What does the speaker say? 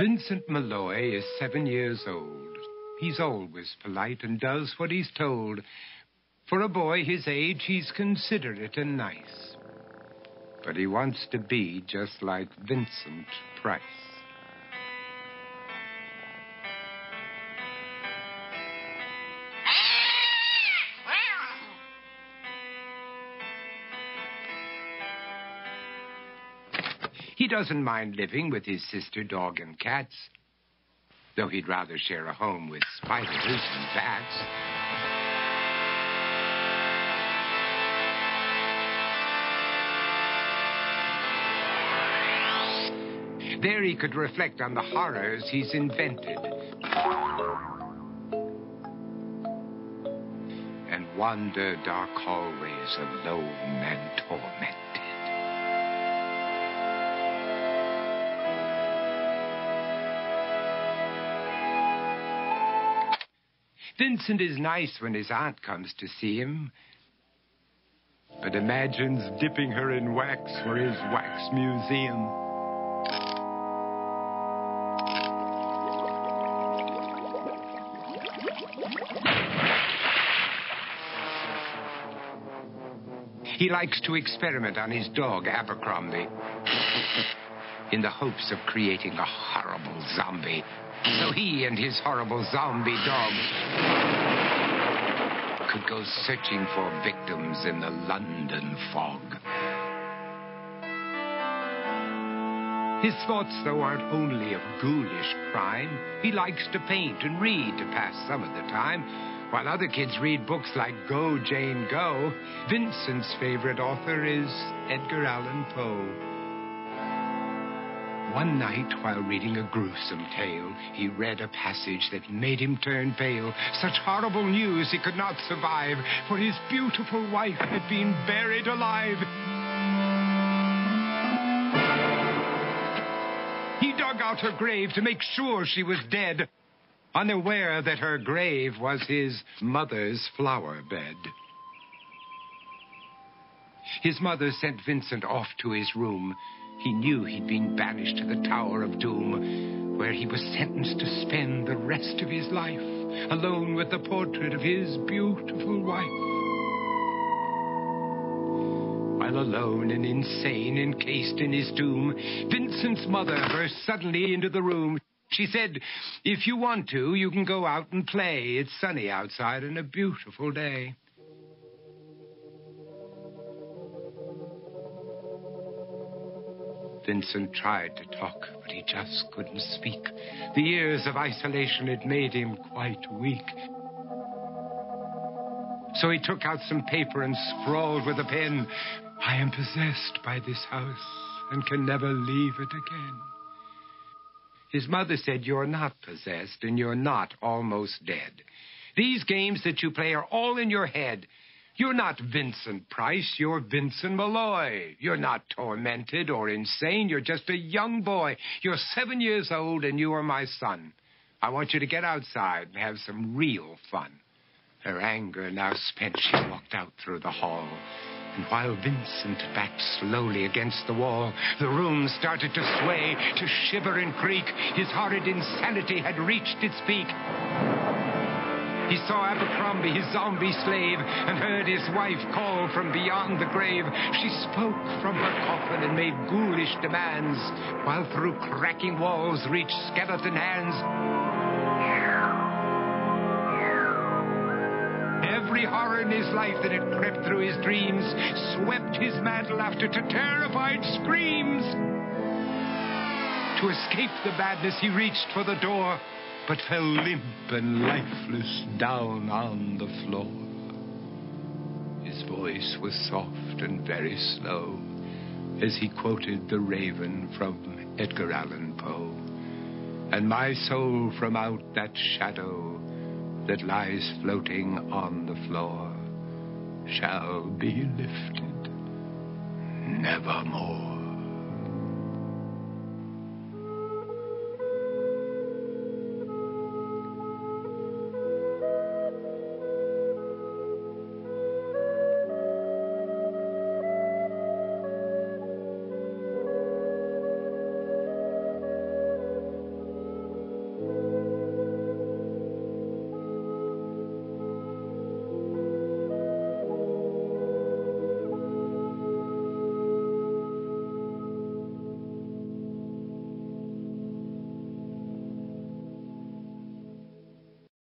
Vincent Malloy is 7 years old. He's always polite and does what he's told. For a boy his age, he's considerate and nice. But he wants to be just like Vincent Price. He doesn't mind living with his sister, dog, and cats, though he'd rather share a home with spiders and bats. There he could reflect on the horrors he's invented and wander dark hallways alone and tormented. Vincent is nice when his aunt comes to see him, but imagines dipping her in wax for his wax museum. He likes to experiment on his dog, Abercrombie, in the hopes of creating a horrible zombie. So he and his horrible zombie dog could go searching for victims in the London fog. His thoughts, though, aren't only of ghoulish crime. He likes to paint and read to pass some of the time. While other kids read books like Go, Jane, Go, Vincent's favorite author is Edgar Allan Poe. One night, while reading a gruesome tale, he read a passage that made him turn pale. Such horrible news he could not survive, for his beautiful wife had been buried alive. He dug out her grave to make sure she was dead, unaware that her grave was his mother's flower bed. His mother sent Vincent off to his room. He knew he'd been banished to the Tower of Doom, where he was sentenced to spend the rest of his life alone with the portrait of his beautiful wife. While alone and insane, encased in his tomb, Vincent's mother burst suddenly into the room. She said, "If you want to, you can go out and play. It's sunny outside and a beautiful day." Vincent tried to talk, but he just couldn't speak. The years of isolation had made him quite weak. So he took out some paper and scrawled with a pen, "I am possessed by this house and can never leave it again." His mother said, "You're not possessed and you're not almost dead. These games that you play are all in your head. You're not Vincent Price, you're Vincent Malloy. You're not tormented or insane, you're just a young boy. You're 7 years old and you are my son. I want you to get outside and have some real fun." Her anger now spent, she walked out through the hall. And while Vincent backed slowly against the wall, the room started to sway, to shiver and creak. His horrid insanity had reached its peak. He saw Abercrombie, his zombie slave, and heard his wife call from beyond the grave. She spoke from her coffin and made ghoulish demands, while through cracking walls reached skeleton hands. Every horror in his life that had crept through his dreams swept his mantle after to terrified screams. To escape the madness, he reached for the door, but fell limp and lifeless down on the floor. His voice was soft and very slow as he quoted The Raven from Edgar Allan Poe. "And my soul from out that shadow that lies floating on the floor shall be lifted nevermore."